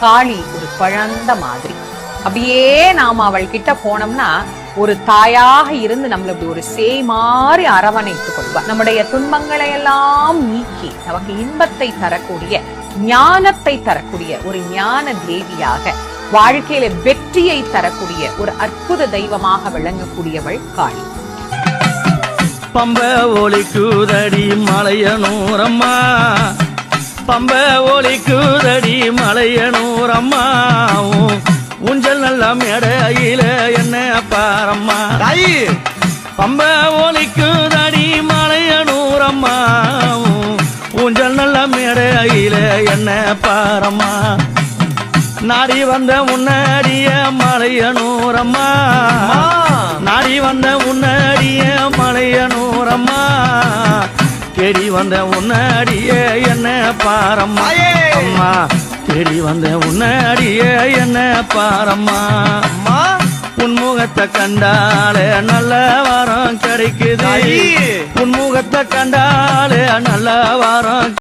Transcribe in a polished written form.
காளி ஒரு குழந்தை மாதிரி. அப்படியே நாம அவள் கிட்ட போனோம்னா ஒரு தாயாக இருந்து நம்மள இப்படி ஒரு சேய் மாறி அரவணைத்துக் கொள்வா. நம்முடைய துன்பங்களை எல்லாம் நீக்கி நமக்கு இன்பத்தை தரக்கூடிய, ஞானத்தை தரக்கூடிய ஒரு ஞான தேவியாக, வாழ்க்கையில வெற்றியை தரக்கூடிய ஒரு அற்புத தெய்வமாக விளங்கக்கூடியவள் காளி. பம்ப ஒலிக்குதடி மலையனூரம்மா, பம்ப ஒலிக்குதடி மலையனூரம்மா, ஊஞ்சல் நல்ல மேடையில என்ன பாரம்மா. பம்ப ஒலிக்குதடி மலையனூரம்மா, ஊஞ்சல் நல்ல மேடையில என்ன பாரம்மா. நாடி வந்த முன்னாடிய மலையனூரம்மா, நாடி வந்த முன்னாடிய மலையனூரம்மா, தேடி வந்த முன்னாடிய என்ன பாரம்மா. அம்மா தேடி வந்த முன்னாடிய என்ன பாரம்மா. உன்முகத்தை கண்டாலே நல்ல வாரம் கிடைக்குது, உன்முகத்தை கண்டாலே நல்ல வாரம்